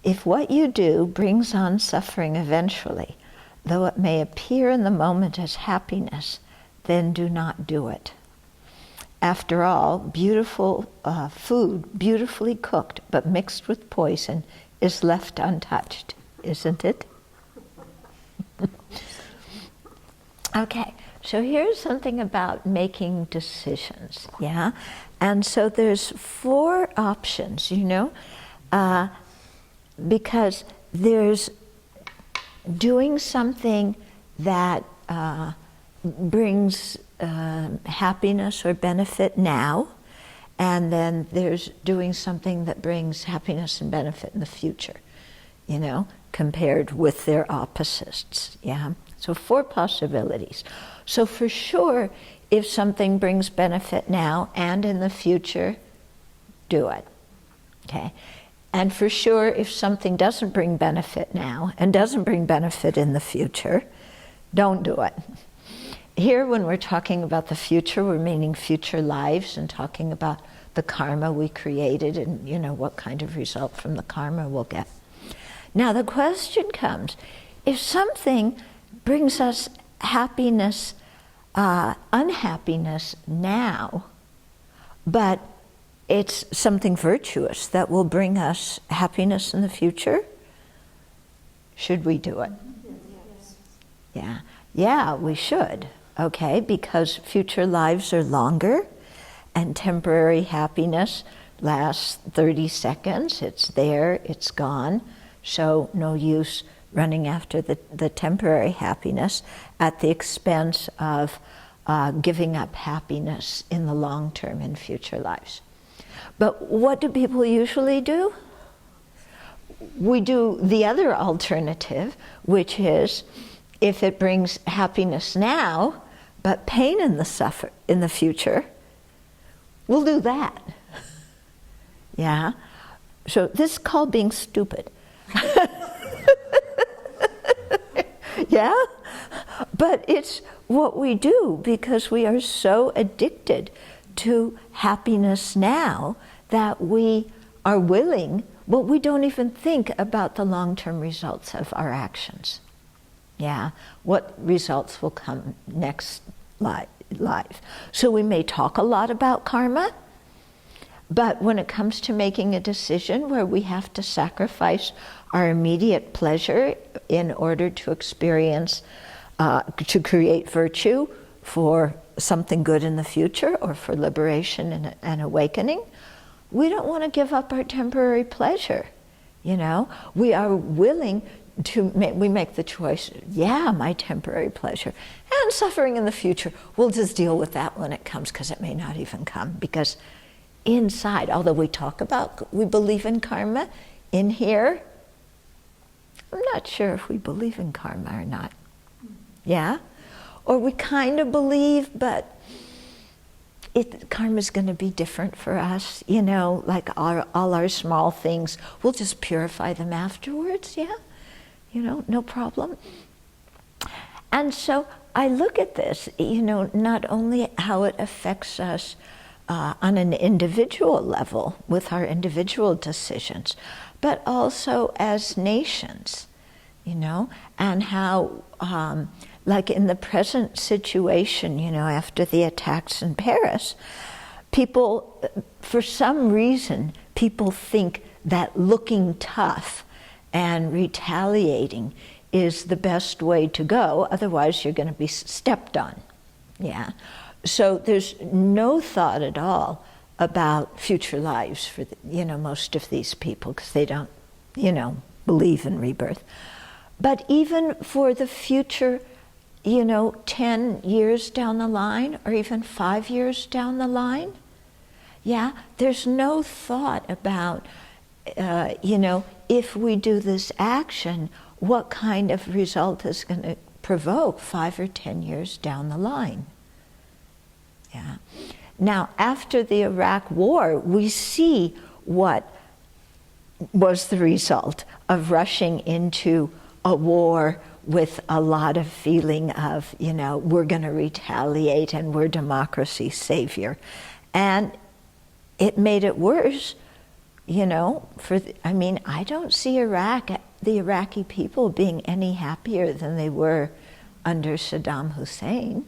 if what you do brings on suffering eventually, though it may appear in the moment as happiness, then do not do it. After all, beautiful food, beautifully cooked but mixed with poison, is left untouched, isn't it? Okay, so here's something about making decisions, yeah? And so there's 4 options, because there's doing something that brings happiness or benefit now, and then there's doing something that brings happiness and benefit in the future, compared with their opposites, yeah? So 4 possibilities. So for sure, if something brings benefit now and in the future, do it, okay? And for sure, if something doesn't bring benefit now and doesn't bring benefit in the future, don't do it. Here, when we're talking about the future, we're meaning future lives and talking about the karma we created and, what kind of result from the karma we'll get. Now, the question comes, if something brings us happiness, unhappiness now, but it's something virtuous that will bring us happiness in the future, should we do it? Yes. Yeah, we should, okay, because future lives are longer and temporary happiness lasts 30 seconds. It's there, it's gone, so no use running after the temporary happiness at the expense of giving up happiness in the long term in future lives. But what do people usually do? We do the other alternative, which is if it brings happiness now, but pain in the future, we'll do that. Yeah? So this is called being stupid. Yeah? But it's what we do because we are so addicted to happiness now that we are willing, but we don't even think about the long-term results of our actions. Yeah? What results will come next life. So we may talk a lot about karma, but when it comes to making a decision where we have to sacrifice our immediate pleasure in order to experience, to create virtue for something good in the future or for liberation and awakening, we don't want to give up our temporary pleasure, We are willing to, we make the choice, my temporary pleasure, and suffering in the future, we'll just deal with that when it comes, because it may not even come, because inside, although we believe in karma, in here, I'm not sure if we believe in karma or not. Yeah? Or we kind of believe, but karma's going to be different for us, like all our small things. We'll just purify them afterwards, yeah? No problem. And so I look at this, not only how it affects us on an individual level with our individual decisions, but also as nations, and how, like in the present situation, after the attacks in Paris, people, for some reason, people think that looking tough and retaliating is the best way to go, otherwise you're going to be stepped on, yeah? So there's no thought at all about future lives for most of these people, because they don't believe in rebirth. But even for the future 10 years down the line, or even 5 years down the line, yeah, there's no thought about if we do this action, what kind of result is going to provoke 5 or 10 years down the line. Yeah. Now, after the Iraq War, we see what was the result of rushing into a war with a lot of feeling of, we're going to retaliate and we're democracy's savior. And it made it worse you know, I don't see the Iraqi people being any happier than they were under Saddam Hussein.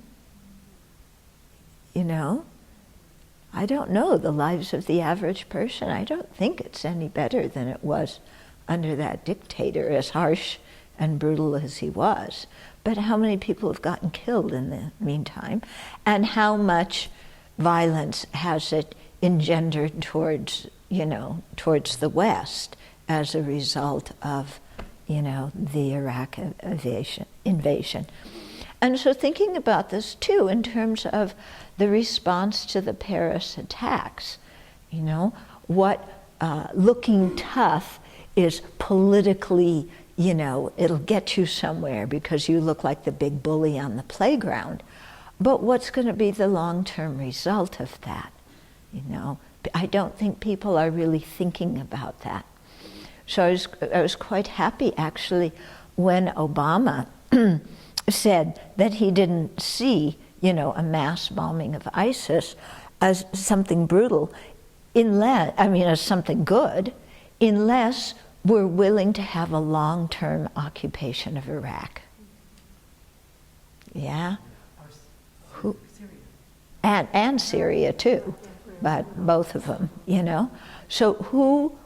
You know, I don't know the lives of the average person. I don't think it's any better than it was under that dictator, as harsh and brutal as he was. But how many people have gotten killed in the meantime? And how much violence has it engendered towards the West as a result of, the Iraq invasion. And so thinking about this too in terms of the response to the Paris attacks, what looking tough is politically, it'll get you somewhere because you look like the big bully on the playground. But what's going to be the long-term result of that? I don't think people are really thinking about that. So I was quite happy actually when Obama said that he didn't see, a mass bombing of ISIS as something brutal, as something good, unless we're willing to have a long-term occupation of Iraq. Yeah? And Syria too, but both of them, So who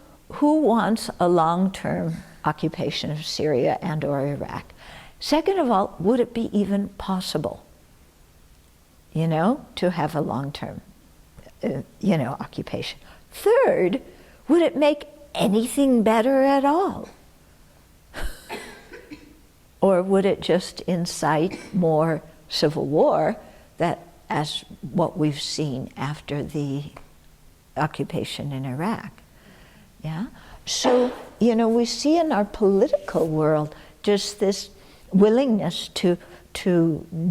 wants a long-term occupation of Syria and or Iraq? Second of all, would it be even possible, to have a long-term, occupation? Third, would it make anything better at all? Or would it just incite more civil war, that as what we've seen after the occupation in Iraq? Yeah? So, we see in our political world just this willingness to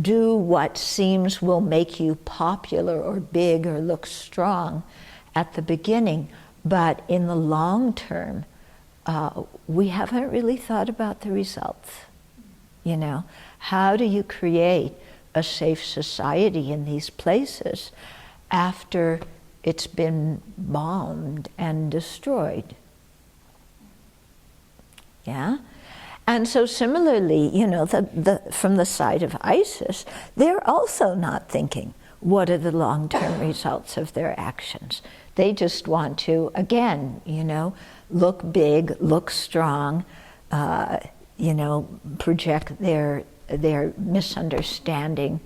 do what seems will make you popular or big or look strong at the beginning, but in the long term, we haven't really thought about the results. How do you create a safe society in these places after it's been bombed and destroyed? Yeah? And so similarly, from the side of ISIS, they're also not thinking, what are the long-term results of their actions? They just want to, again, look big, look strong, project their misunderstanding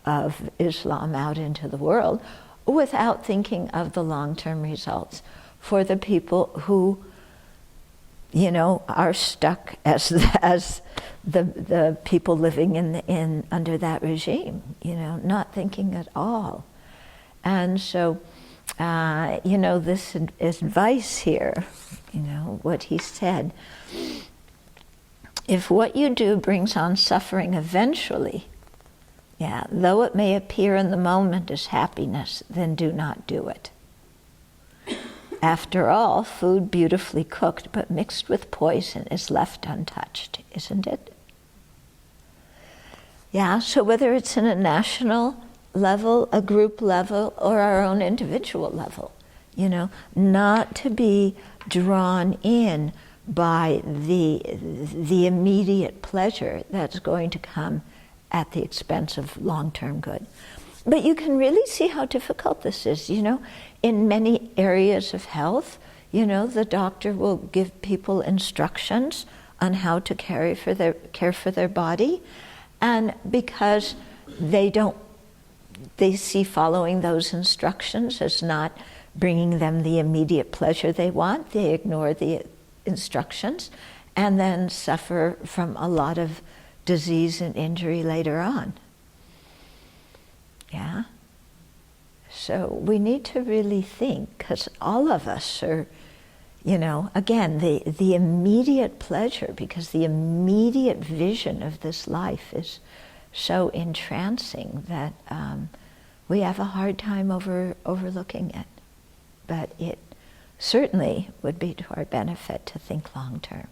of Islam out into the world without thinking of the long-term results for the people who, are stuck as the people living in under that regime, not thinking at all. And so, this advice here, what he said, if what you do brings on suffering eventually, though it may appear in the moment as happiness, then do not do it. After all, food beautifully cooked but mixed with poison is left untouched, isn't it? Yeah, so whether it's in a national level, a group level, or our own individual level, not to be drawn in by the immediate pleasure that's going to come at the expense of long-term good. But you can really see how difficult this is, in many areas of health, the doctor will give people instructions on how to care for their body, and because they see following those instructions as not bringing them the immediate pleasure they want, they ignore the instructions and then suffer from a lot of disease and injury later on. Yeah? So we need to really think, because all of us are, again, the immediate pleasure, because the immediate vision of this life is so entrancing that we have a hard time overlooking it. But it certainly would be to our benefit to think long term.